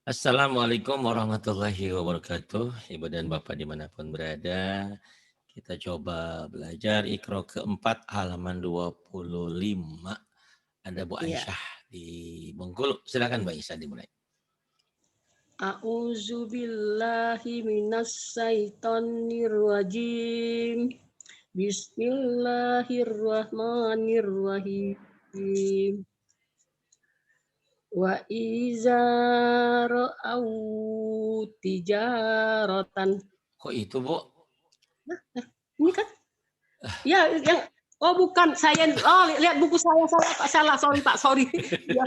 Assalamualaikum warahmatullahi wabarakatuh. Ibu dan Bapak dimanapun berada, kita coba belajar Iqra keempat halaman 25. Ada Bu Iya. Aisyah di Bengkulu. Silakan Bu Aisyah dimulai. A'udzu billahi minas syaitonir rajim. Bismillahirrahmanirrahim. Wa iza ra'au tijaratan. Kok itu Bu? Ini kan? Ya, yang bukan saya. Lihat buku saya Pak. Sorry Pak, sorry. Ya.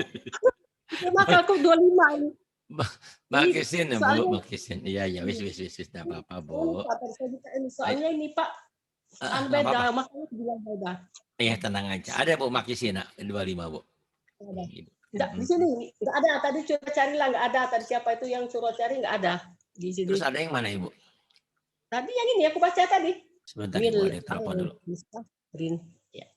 Maka aku 25 ini. Makisin ya Bu, soalnya- makisin. Iya, wis, enggak apa-apa Bu. Soalnya ini Pak, Nggak beda, apa-apa. makanya bilang beda. Iya, tenang aja. Ada Bu makisin 25 Bu. Ada. Enggak, di sini enggak ada. Tadi coba carilah, enggak ada. Tadi siapa itu yang suruh cari, enggak ada di sini. Terus ada yang mana Ibu? Tadi yang ini aku baca tadi. Sebentar Ibu, ada telepon dulu. Ya.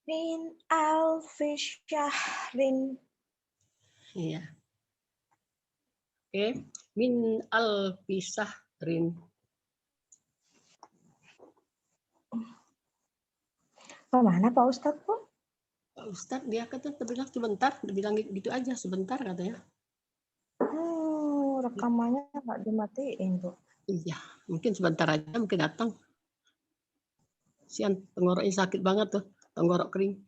Min alfi syahrin. Iya. Oke, min alfi syahrin. Kemana Pak Ustadz Bu? Pak Ustadz dia kata bilang sebentar, dia bilang gitu aja sebentar katanya. Rekamannya nggak dimatiin Bu. Iya, mungkin sebentar aja, mungkin datang. Sian tenggoroknya sakit banget tuh, tenggorok kering.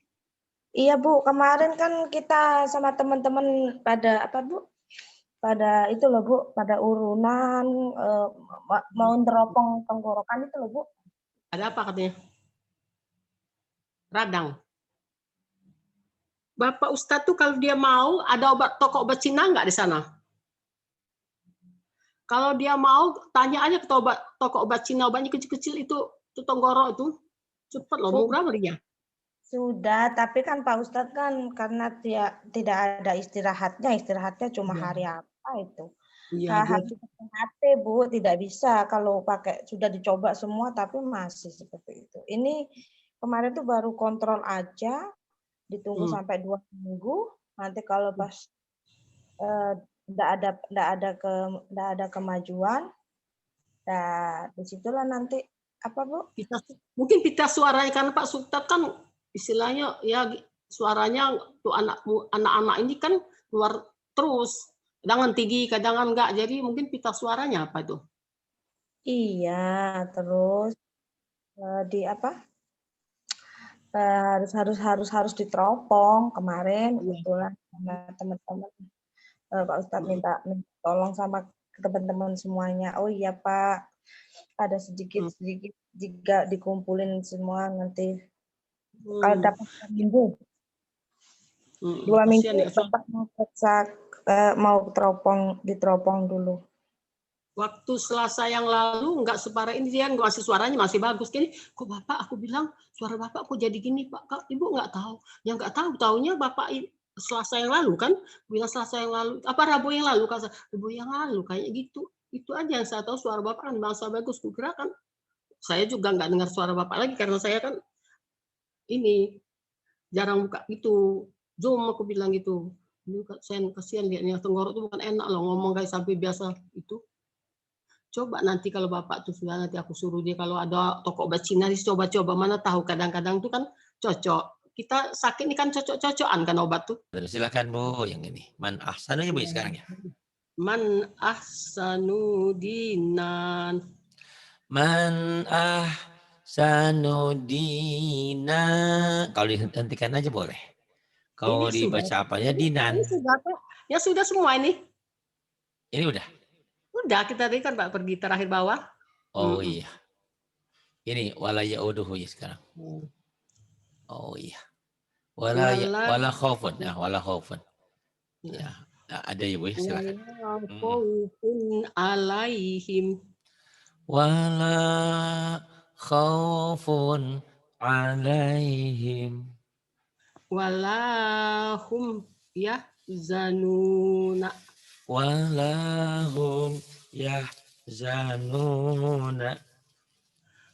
Iya Bu, kemarin kan kita sama teman-teman pada apa Bu? Pada itu loh Bu, pada urunan mau neropong tenggorokan itu loh Bu. Ada apa katanya? Radang. Bapak Ustadz tuh kalau dia mau ada toko obat Cina nggak di sana? Kalau dia mau tanya aja ke toko obat Cina, obatnya kecil-kecil itu tenggorok itu cepat loh, murah belinya. Sudah, tapi kan Pak Ustadz kan karena dia tidak ada istirahatnya cuma hari apa itu. Iya, Harus hati Bu, tidak bisa kalau pakai sudah dicoba semua tapi masih seperti itu. Ini kemarin tuh baru kontrol aja, ditunggu sampai 2 minggu. Nanti kalau pas tidak ada kemajuan, nah disitulah nanti apa Bu? Mungkin pita suaranya karena Pak Ustadz kan istilahnya ya suaranya tuh anak-anak ini kan keluar terus. Kadang tinggi, kadang enggak. Jadi mungkin pita suaranya apa itu? Iya, terus di apa? Harus diteropong kemarin kebetulan sama teman-teman. Pak Ustadz minta tolong sama teman-teman semuanya. Oh iya Pak, ada sedikit jika dikumpulin semua nanti kalau dapat 2 minggu. 2 minggu tetap mau diteropong dulu. Waktu Selasa yang lalu enggak separah ini, dia masih suaranya masih bagus. Kini kok Bapak aku bilang suara Bapak kok jadi gini, Pak? Kak, Ibu nggak tahu. Ya nggak tahu, taunya Bapak Selasa yang lalu kan, bilang Selasa yang lalu, apa Rabu yang lalu, kata Rabu yang lalu, kayak gitu. Itu aja yang saya tahu, suara Bapak kan bahasa bagus. Kukira kan, saya juga nggak dengar suara Bapak lagi, karena saya kan ini, jarang buka itu, Zoom aku bilang gitu. Ini saya kasihan lihatnya, tenggorok itu bukan enak loh, ngomong kayak sampai biasa itu. Coba nanti kalau Bapak tuh sudah, nanti aku suruh dia kalau ada toko obat Cina, coba-coba, mana tahu kadang-kadang tuh kan cocok. Kita sakit ini kan cocok-cocokan kan obat tuh. Terus silakan Bu yang ini. Man ahsanu ya Bu sekarang ya. Man ahsanu dinan. Man ahsanu dina. Kalau dihentikan aja boleh. Kalau Ini sudah. dibaca apanya dinan. Ini sudah Pak. Ya sudah semua ini. Ini udah. Udah kita tadi kan Pak pergi terakhir bawah. Oh iya. Ini wala yauduhu ya sekarang. Hmm. Oh iya. Wala Wala khaufun. Ya, wala khaufun. Nah, Ya. Nah, ada ya Bu ya, silakan. wala khaufun alaihim. Wala khaufun alaihim. Walahum yahzanuna. Walahum yahzanuna.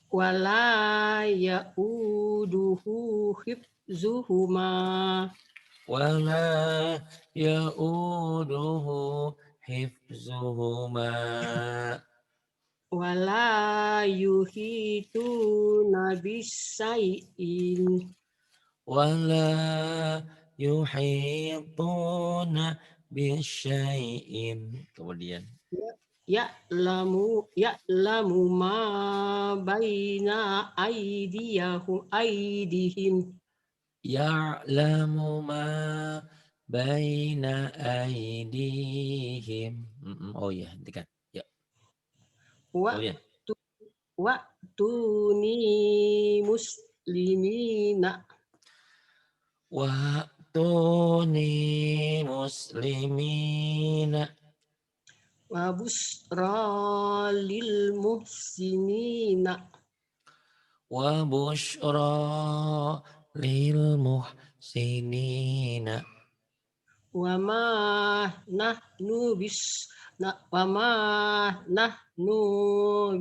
Wala yauduhu hifzuhuma. Wala yauduhu hifzuhuma. Wala yuhituna bisai'in. Wala yuhituna bisyai'in. Kemudian Ya'lamu ma baina aidihim. ya'lamu ma baina aidihim. Oh ya, hentikan. Ya. Kemudian Wa'tuni muslimina. Wa'tuni muslimina. Wa busra lil muhsinina. Wa busyra lil muhsinina. Wa ma nahnu bimustaikimina. Wa ma nahnu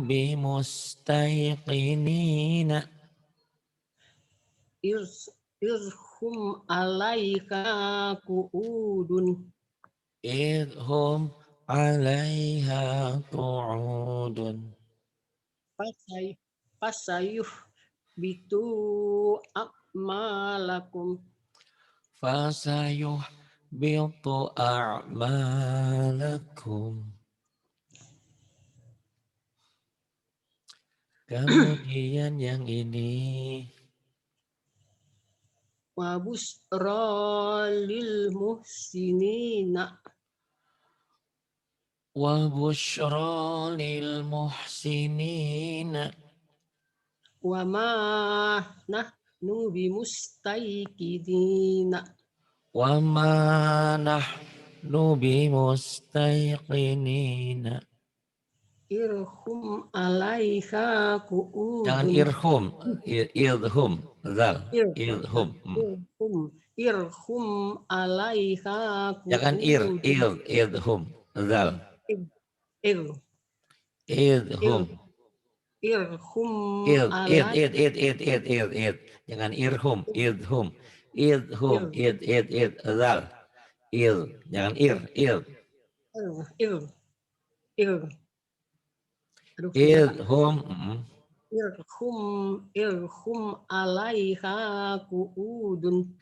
bimustaiqinina. Irhum alaika qu'udun. Idhum alaiha qu'udun. Fasayuh bitu a'malakum. Fasayuh bitu a'malakum. Kemudian yang ini. Wa busra lil muhsinina. Wa busyra lil muhsinina. Wa ma nahnu bimustaiqidina. Wa ma nahnu bimustaiqinina. Irhum alaika qu'udun. Jangan irhum, idhum, zal, idhum. Irhum alaika qu'udun. Jangan idhum, zal. Idhum. Irhum Jangan irhum, idhum, zal. Jangan idhum. Irhum alaika qu'udun.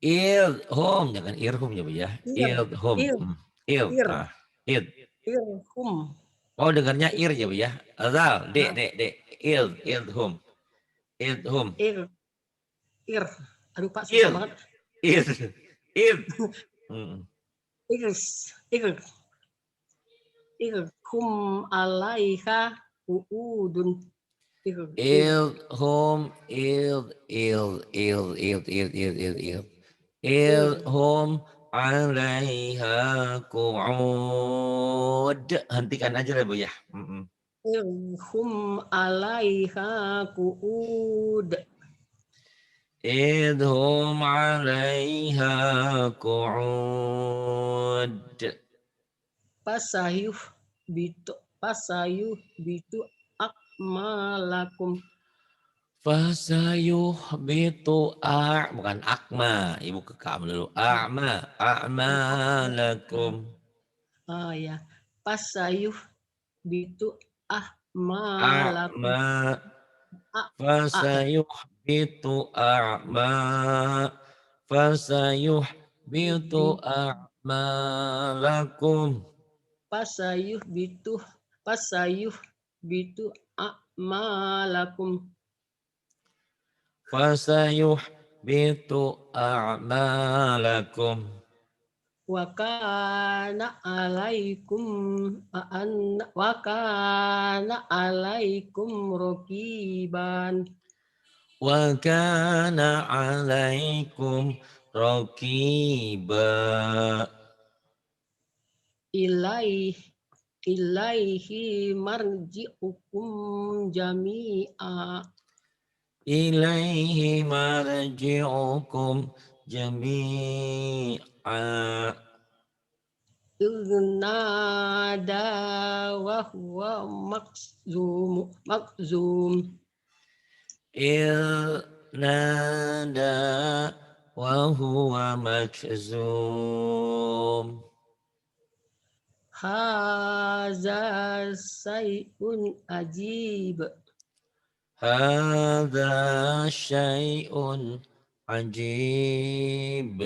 Idhum, jangan irhum ya Bu ya. Idhum. Irhum. Oh dengarnya ir ya Bu ya. Zal, dek. Idhum. Aduh Pak, susah banget. Irhum alaika qu'udun. Idhum 'alaiha qu'ud. Hentikan aja lah Bu ya. idhum 'alaiha qu'ud. Idhum 'alaiha qu'ud. Pasayuh bitu akmalakum. Fasayuhbitu bukan akma, ibu ke kam dulu. A'malakum. Ya. Pasayuh bitu A'ma. ahmalakum. Fasayuhbitu Fasayuhbitu a'malakum. Pasayuh bitu akmalakum. Fasayuhbitu a'malakum. Wa kana alaikum raqiban. Wa kana 'alaikum raqiba. Ilaihi marji'ukum jami'a. Ilaihi marji'ukum jami'a. Iznada wa huwa makzum. Nada wa huwa makzum. Haza sayun ajib. Hadza syai'un ajib.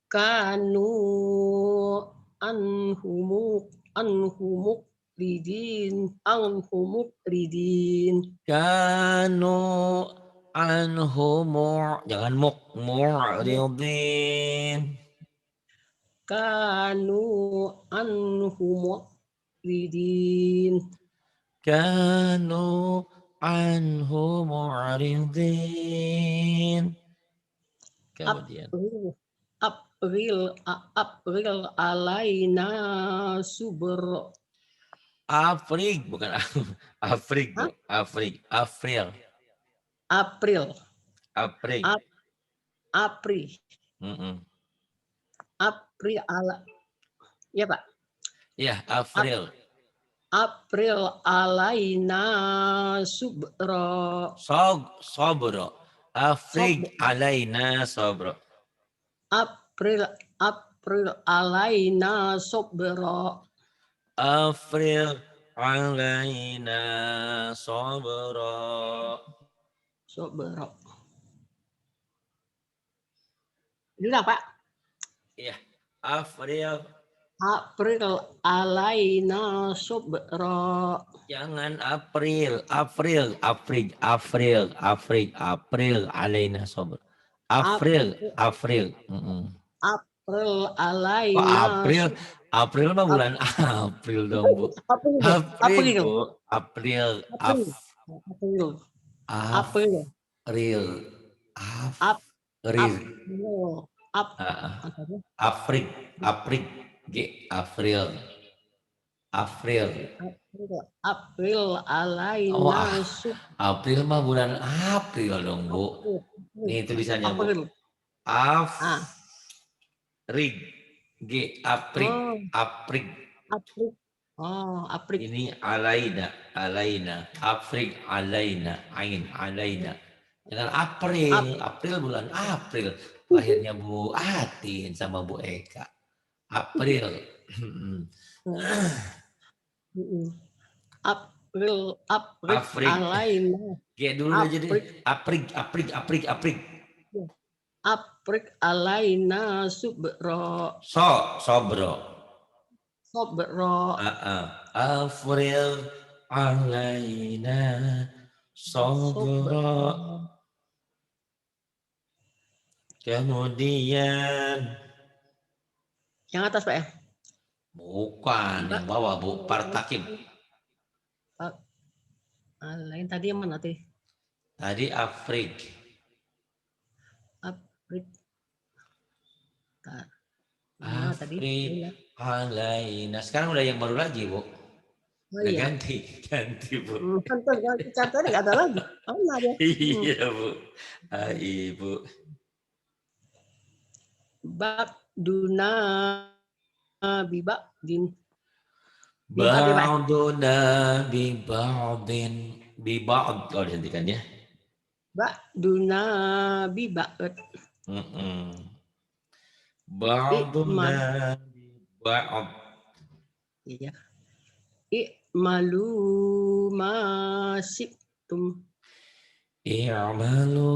Kanu anhumuk ridin. Kanu jangan mu'ridin. Kanu anhumuk ridin. Kanu anhu mu'ridin. Kemudian April alaina subur. Afrik bukan Afrik Bu. Afrik. April. April. Afrik. April. April ya Pak. Ya, April. April alaina subro. Sobro. Afrik alaina sobro. April alaina sobro. Afril alaina sobro. Sudah Pak. Iya. April alaina sobro. Jangan April alaina sobro. April. April Kok alaina April mah bulan April dong Bu. April Bu. April. April alaina Oh, April mah bulan April dong Bu. Nih tulisannya Bu. Afrig. Aprig. Aprig. Ini alaina. Afrig alaina. Ain alaina. Dengan April bulan April. Lahirnya Bu Atin sama Bu Eka. April. April alaina. Dulu aja deh. Aprig. Aprig alaina subro. Sobro. Afril alaina sobro. Kemudian yang atas Pak ya? Bukan, yang bawah Bu, Partakim. Lain tadi yang mana tadi? Tadi Afrik. Bentar. Mana tadi? Afriq alaina. Sekarang udah yang baru lagi, Bu. Oh Udah iya. ganti, Bu. Kan catatnya nggak ada lagi. Mana dia? Iya, Bu. Ibu. Ba'duna biba'din. Ba'duna bi ba'din bi ba'd. Oh, dihentikan ya. Ba'duna biba'd. Ba'duna bi ba'd. Iya. I'malu ma syi'tum. I'malu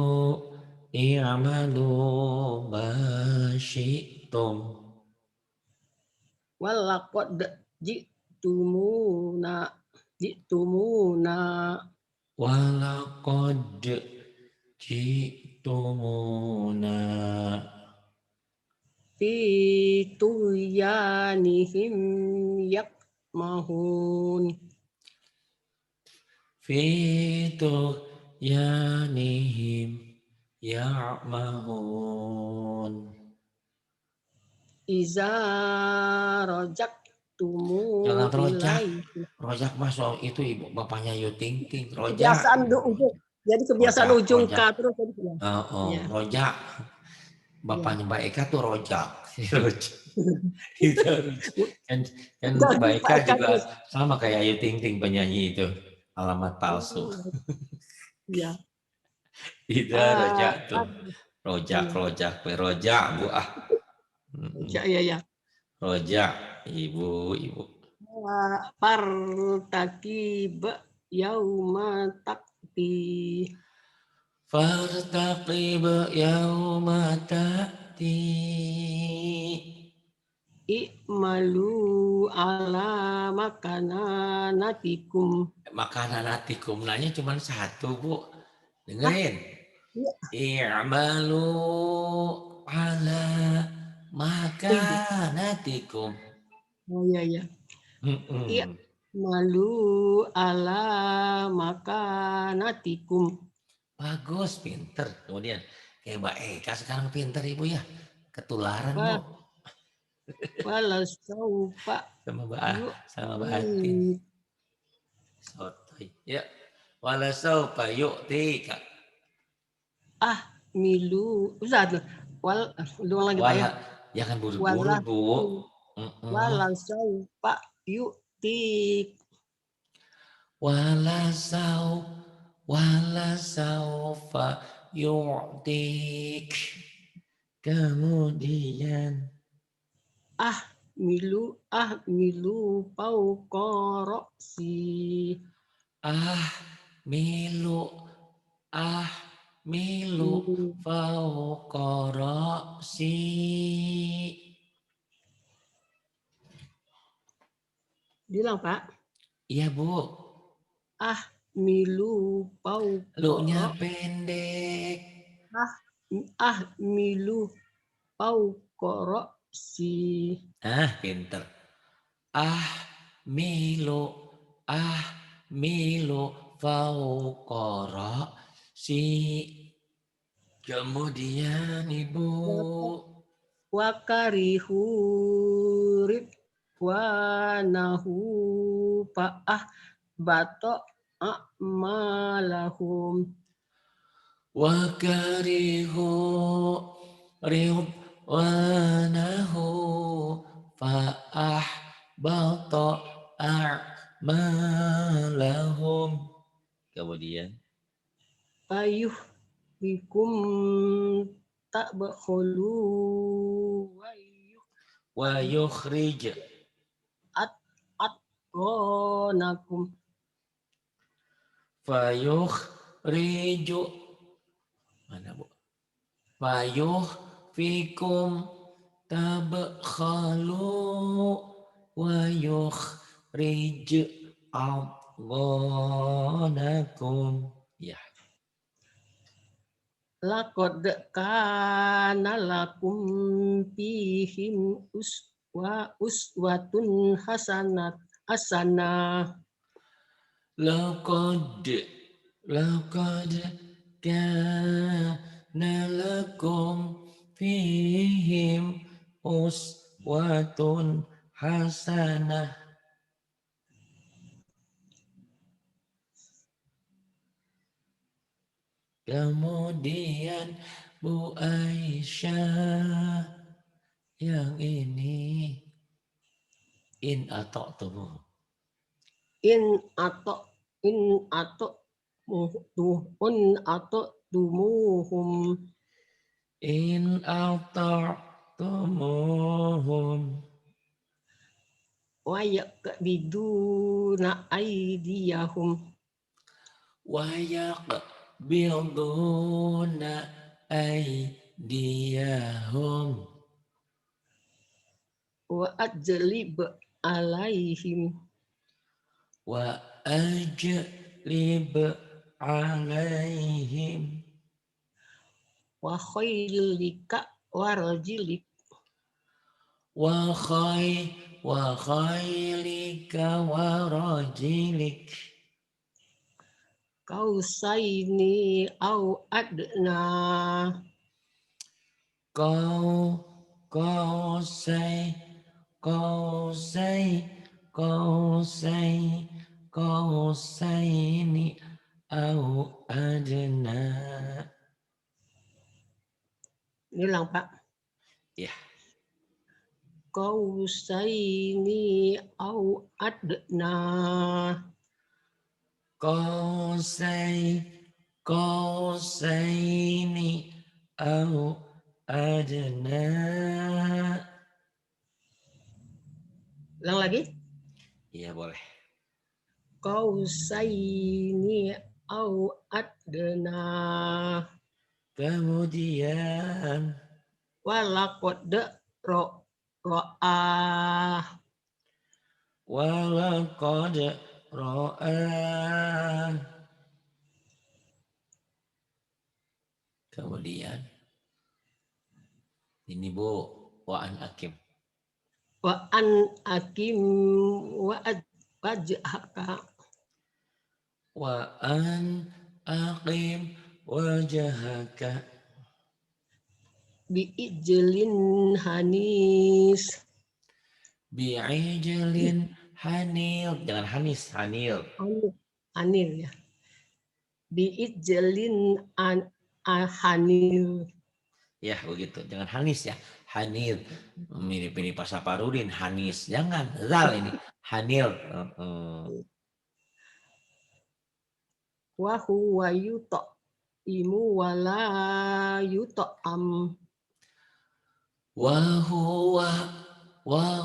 ma syi'tum. Walaqad ji'tumuna Walaqad ji'tumuna fi tuyanihim yakmahun. Fitu yanihim ya'mahun. Iza rojaktumu Jangan rojak. ilaihi. Rojak masuk itu ibu bapaknya Ayu Ting Ting. Rojak. Kebiasaan ujung. Jadi kebiasaan ujung K terus. Ya. Rojak. Bapaknya Mbak Eka tuh rojak. Itu kan Mbak Eka juga sama kayak Ayu Ting Ting penyanyi itu. Alamat palsu. Iya. Itu rojak tuh. Rojak, rojak, Bu. Ya. Rojak, ibu. Fartaqib yauma taqti. Fartaqib yauma ta'ti. I'malu ala makananatikum. Makananatikum nanya cuma satu, Bu. Dengerin. I'malu ala makanatikum. Oh iya. I'malu ala makanatikum. Bagus, pinter. Kemudian kayak Mbak Eka sekarang pinter Ibu ya. Ketularan, Bu. Walasaufa sama Mbak Atin. Sotoy. Ya. Walasaufa yu'tika. Milu. Ustaz. Ulang lagi Pak ya. Jangan buru-buru, Bu. Walasaufa yu'tik. Walasaufa yu'tik. Kemudian milu pauqorosi. Milu fauqorosi. Bilang Pak. Iya Bu. Milu pauqorosi. Lu-nya pendek. Milu pauqorosi. Pinter. Milu fauqorosi. Kemudian Ibu. Wakarihu ribwanahu bato a'malahum. Wakarihu ribwanahu bato a'malahum. Kemudian Ayuh bikum tak bakhulu wa yukhrij atqanakum. Fayukhriju mana Bu? Fikum tabkhalu wa yukhrij atqanakum. Ya. Laqad kana lakum fihim uswatun hasanah. Laqad kana lakum fihim uswatun hasanah. Kemudian Bu Aisyah yang ini in atau tuh in atau dumuhum in ata'tumuhum wa yaqbiduna aydiyahum wa yaqbiduna aydiyahum wa ajlib alaihim wa ajlib alaihim wa khaylika warjilik wa khaylika wa rajilik kausaini au adna Qausai qausai qausai qausaini au adna. ini ulang Pak. Ya, Kausaini au adna qausaini au adna. ulang lagi. Iya boleh. Kausaini au adna Kemudian walaqad ro'ah walaqad ra'ah. Kemudian ini Bu Waan Hakim. wa an akim wajhaka Wa an aqim wajhaka biijlin hanis bi'ijlin hanil. Jangan hanis, hanil. anil ya biijlin hanil Ya begitu, jangan hanis ya. Hanil, mirip-mirip Pasaparudin, hanis. Jangan, zal ini. Hanil. wa huwa yut'imu wala yut'am Wa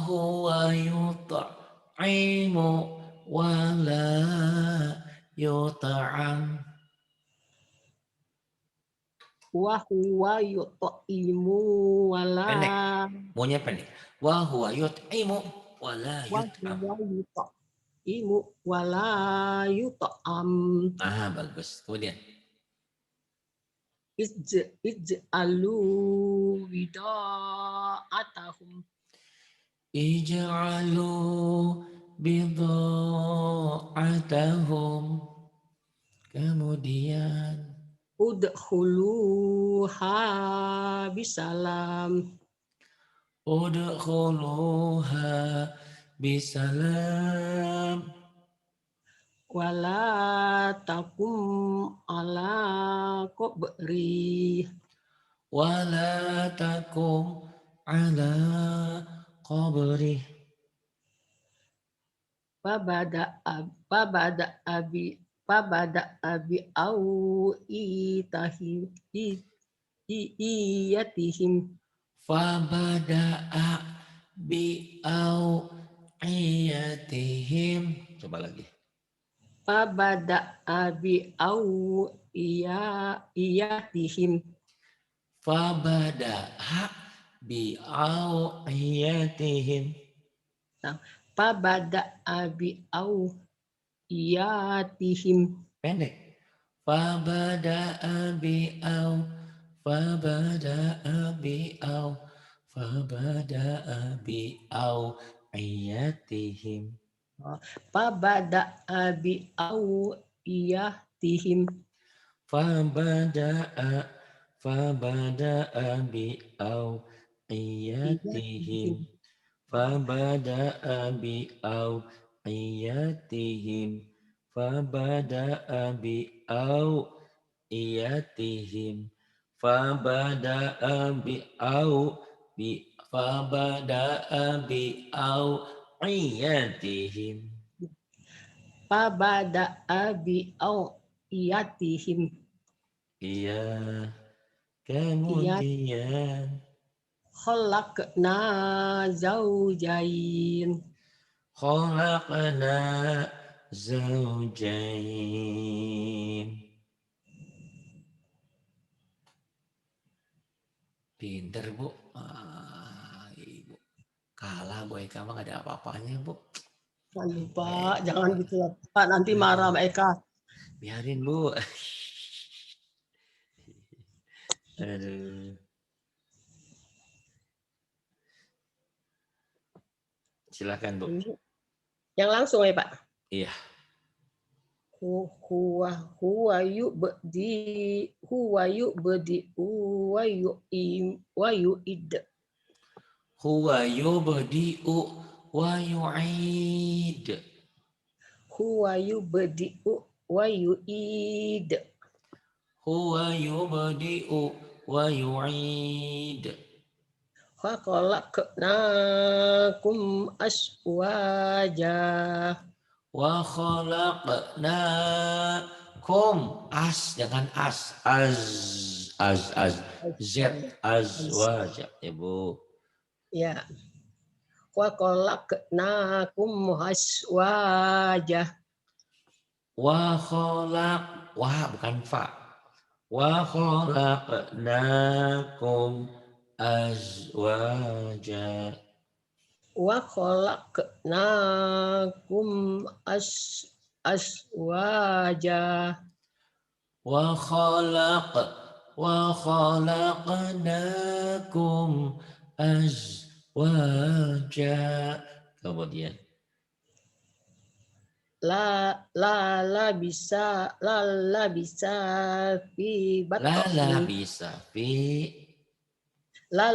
huwa yut'imu wa la yut'am. wa huwa yut'imu wala Pendek, maunya pendek. Wa huwa yut'imu wa la wa yut'am. huwa yut'imu wala yut'am Ah, bagus. Kemudian ij'alu wida'atahum ij'alu bidha'atahum. Kemudian udkhuluha bisalam udkhuluha bisalam wala takum ala qabri wala takum ala qabri. Pabada abi au iyatihim Fabada'a bi'awiyatihim. Coba lagi. Pabada abi au iyatihim Fabada'a bi'awiyatihim. Pabada abi au iyatihim Pendek. Fabada'a bi'aw. Fabada'a bi'aw. Fabada'a bi'awiyatihim. Pabada abi au iyatihim Fabada'a bi'awiyatihim. iyatihim fabada'a bi'awiyatihim fabada'a bi'awiyatihim fabada'a bi'awiyatihim. Fabada'a bi'awiyatihim. Iya, Iya. kemudian Khalaqna zaujain. khalaqna zaujain. Pinter, Bu. Ibu. Kalah Bu Eka mah gak ada apa-apanya, Bu. Aduh, Pak, jangan gitu lah, Pak. Nanti marah sama Eka. Biarin, Bu. Aduh. Silakan, Bu. Yang langsung ya, Pak. Iya. Huwa yu'bdi wa yu'id. Huwa yubdi'u wa yu'id. Huwa yubdi'u wa yu'id. Huwa yubdi'u wa yu'id. Khalaqnakum aswaja. Wa khalaqnakum jangan z azwaja ya Bu. Ya. Wa khalaqnakum aswaja. Wah bukan fa. Wa khalaqnakum azwaja. Wa khalaqnakum aswaja. Wa khalaqnakum azwaja. Kemudian La bisa fi batni. La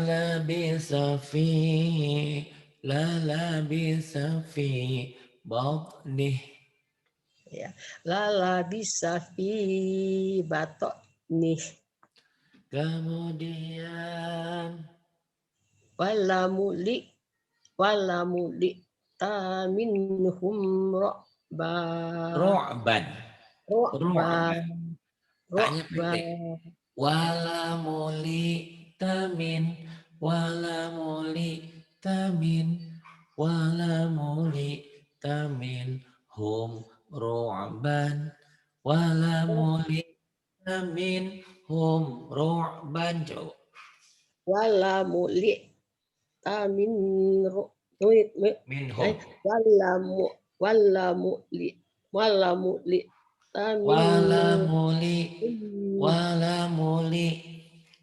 labisa fi batnih. Ya, la labisa fi batni. Kemudian Wala muli taminhum ru'ban. Tanya pendek. Wala muli tamin hum ru'ban. Wala muli tamin hum ru'ban. Wala muli tamin minhum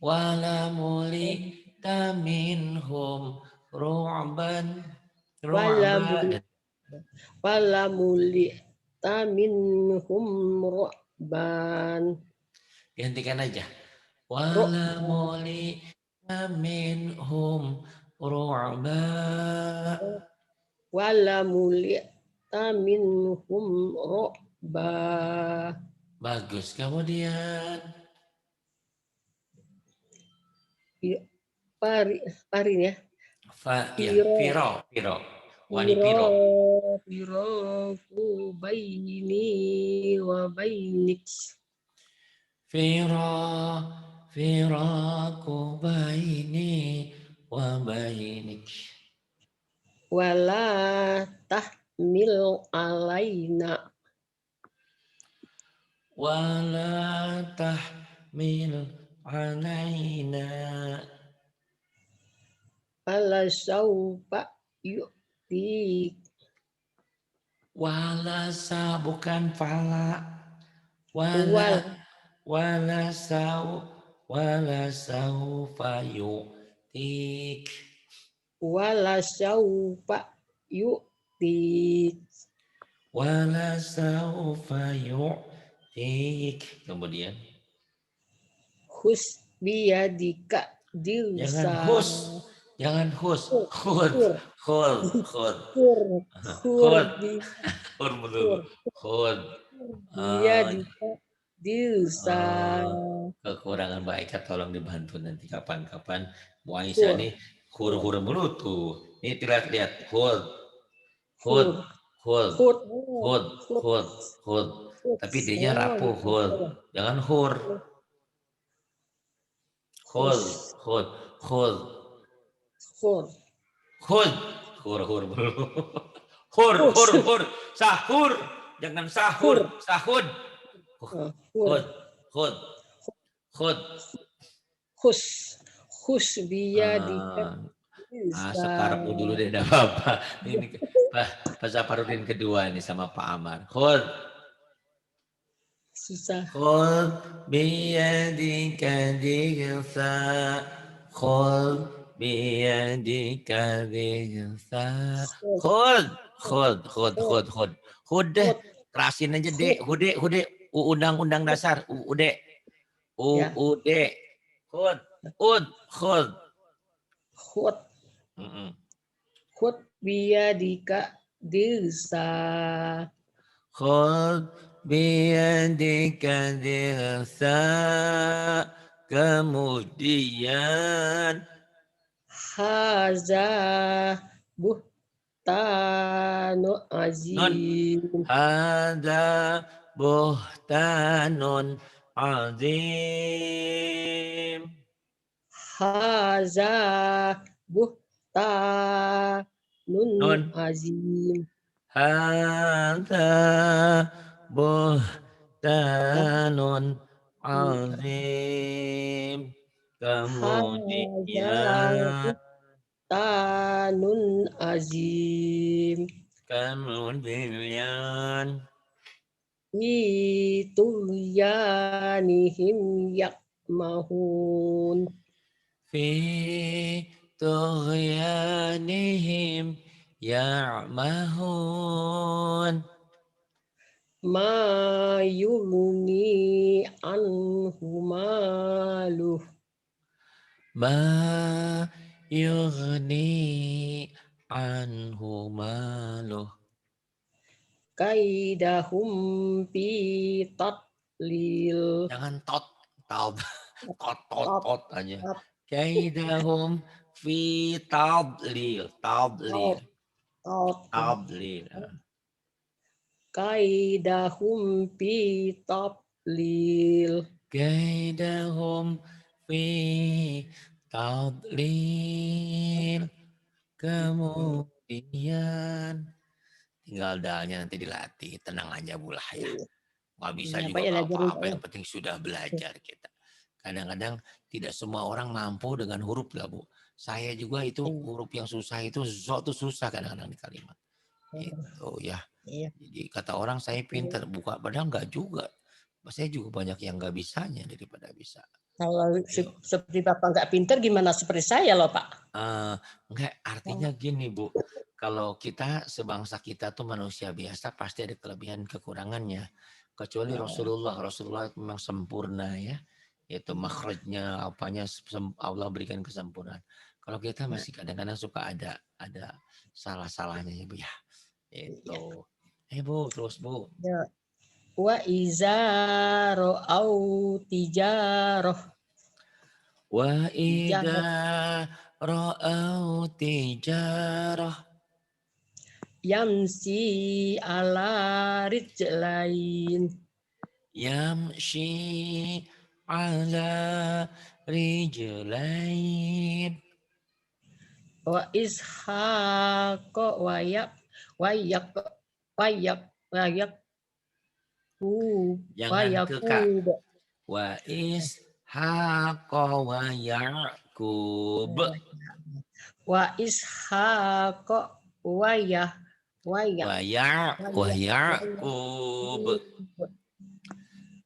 wala muli taminhum ru'ban. Wala muli taminhum ru'ban. Gantikan aja. Wala muli minhum ru'ba. Wala muli minhum ru'ba. Bagus. Kemudian Parin ya. Piro. Wani piro. Piro baini wa bainik. Firaku baini wa bainik. Wala tahmil alaina. Wala tahmil alaina. Wala saufa yu'tik. Wala bukan fala. Wala saufa yu'tik. Wala saufa yu'tik. Wala saufa yu'tik. Kemudian Hus biyadika Jangan dirsa. hus, jangan hus. Khud, khud, khud, Khur khud, bi khud dulu. khur Khud. biyadika dirsa. Kekurangan Mbak Eka tolong dibantu nanti kapan-kapan. Bu Aisyah Khur nih hur-hur mulu tuh. Ini lihat-lihat. Khud, khud, khur khud, khur khud, khur khud, khud. khur. Tapi dia Oh, rapuh, gitu. khud. Jangan hur. Khud, Khus khud, khud, khur khud. Hur mulu. Hur, khus hur, hur. Sahur. Jangan sahur. khur Sahud. khur Khud, khud, khud. khus khus biyadika Ah, dirsa. sekarang dulu deh, enggak apa-apa. Ini Pak Saparudin kedua nih sama Pak Amar. Khud, Susah. khud biyadika dirsa. Khud biyadika dirsa. Khud, khud, khud, khud, khud. Khud deh. Khud Kerasin aja dek. Hude, hude. Undang-undang dasar. UUD. ya UUD. Khud, ud, khud. khud khud biyadika dirsa. خذ بيدك درسا kemudian Haza buhtanu non azim. hada buhtanun azim Haza buhtanun non azim. hada buhtanun azim Haza kemudian buhtanun azim. Ituyanihim yakmahun. fi tughyanihim ya'mahun Ma yumni anhu maluh. ma yughni anhu maluh Kaidahum fi tatlil. jangan tot tot tot tot Tat- tot aja tat- kaidahum fi tadlil tadlil tat- tat- tadlil Kaidahum fi tatlil. kaidahum fi tadlil kemudian tinggal dalnya nanti dilatih tenang aja bulah ya nggak bisa Ya, Pak, juga ya, nggak ajarin apa-apa saya. yang penting sudah belajar kita kadang-kadang tidak semua orang mampu dengan huruf lah Bu saya juga itu Iya. huruf yang susah itu sesuatu susah kadang-kadang di kalimat itu ya Iya. jadi kata orang saya pintar bukan padahal nggak juga saya juga banyak yang nggak bisanya daripada bisa. Kalau Yuk. seperti Bapak nggak pinter, gimana seperti saya loh, Pak? Enggak, artinya gini Bu, kalau kita sebangsa kita tuh manusia biasa pasti ada kelebihan kekurangannya. Kecuali Rasulullah itu memang sempurna ya. Itu makhrajnya apanya Allah berikan kesempurnaan. Kalau kita masih kadang-kadang suka ada salah-salahnya ya Bu ya. Itu. Bu, terus Bu. Ya. Wa iza ra'au tijarah. Wa idza ra'au tijarah Yamsi ala rijlain. yamshi ala rijlain Wa ishaq wayak wayak wayak wayak jangan ke Kak wayakub. wa ishaqa wa yaqub Wa ishaq wayah wayak wa yaqub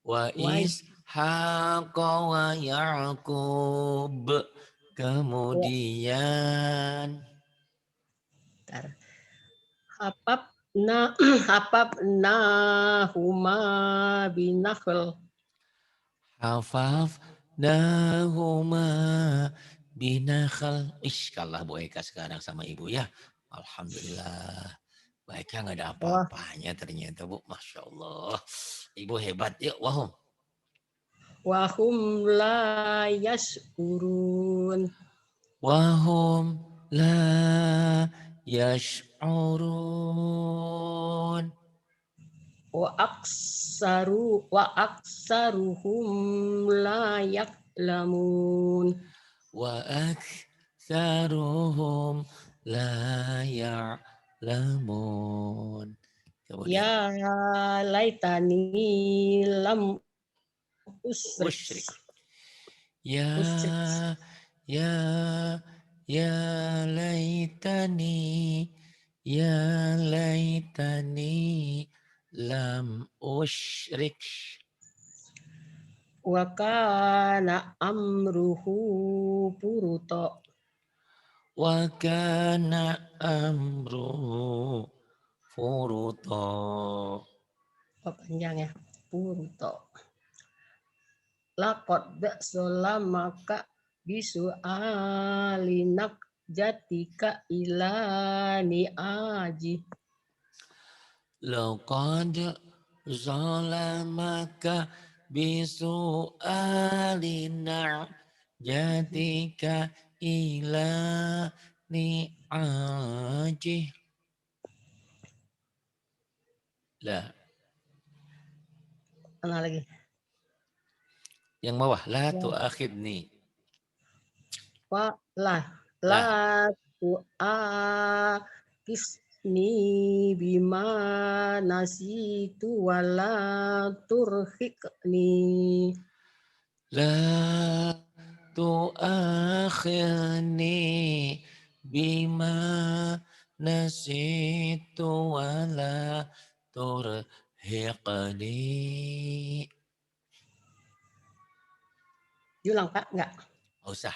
wa ishaqa wa yaqub kemudian hafaf nahuma binakhal. Ish, kalah Bu Eka sekarang sama Ibu ya. Alhamdulillah. Bu Eka nggak ada Wah, apa-apanya ternyata Bu. Masya Allah. Ibu hebat. Yuk, wahum. wahum la yash'urun. Wahum la yash'urun. Wa aksaruhum la ya'lamun. Wa aktsaruhum la ya'lamun. Kemudian Ya laitani lam usrik. usyrik. Ya Usrik. ya ya laitani lam usyrik. Wa kana amruhu puruto. Wa kana amru furuta. Panjang ya. Puruto. Laqad maka bisu alinak jatika ilani aji. Laqad zalamaka bisu'alina jatika ila ni'ajih. Lah, Mana lagi? yang bawah. La Ya. tu'akhidni. La Lah, tu kisni bima nasitu wala turhiqni. la tu'akhirni bima nasitu wala turhiqni. Diulang Pak, enggak? Nggak usah,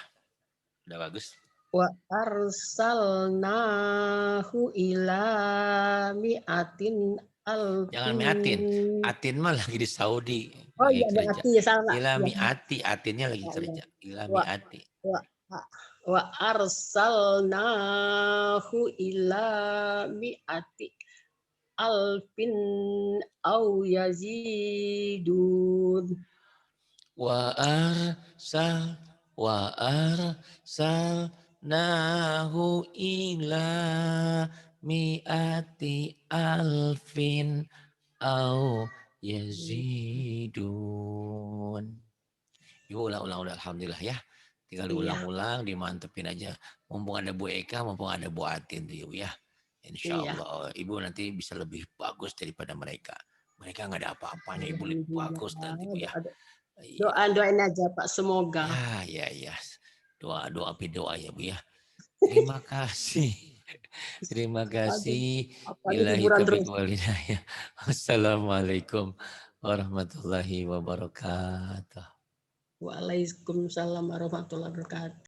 udah bagus. Wa arsalnahu ila mi'atin Jangan alfin. miatin, atin mah lagi di Saudi, Oh lagi iya, kerja. berarti ya salah. Ila Ya, miati, atinnya lagi ya, ya. kerja. Ila Wa, miati. wa, wa arsalnahu ila mi'ati alfin au yazidun. Wa arsalnahu ila miati alfin au yazidun. Ibu ulang-ulang udah alhamdulillah ya. Tinggal Iya, diulang-ulang, dimantepin aja. Mumpung ada Bu Eka, mumpung ada Bu Atin tuh Ibu ya. Insya iya. Allah Ibu nanti bisa lebih bagus daripada mereka. Mereka nggak ada apa-apanya, Ibu lebih Alhamdulillah. bagus nanti Bu ya. Iya. Doain aja Pak, semoga. Ya. Doa ya Bu ya. Terima kasih. Terima Aduh, kasih. apalagi Billahi liburan taufiq terus. wal hidayah. Wassalamualaikum warahmatullahi wabarakatuh. Waalaikumsalam warahmatullahi wabarakatuh.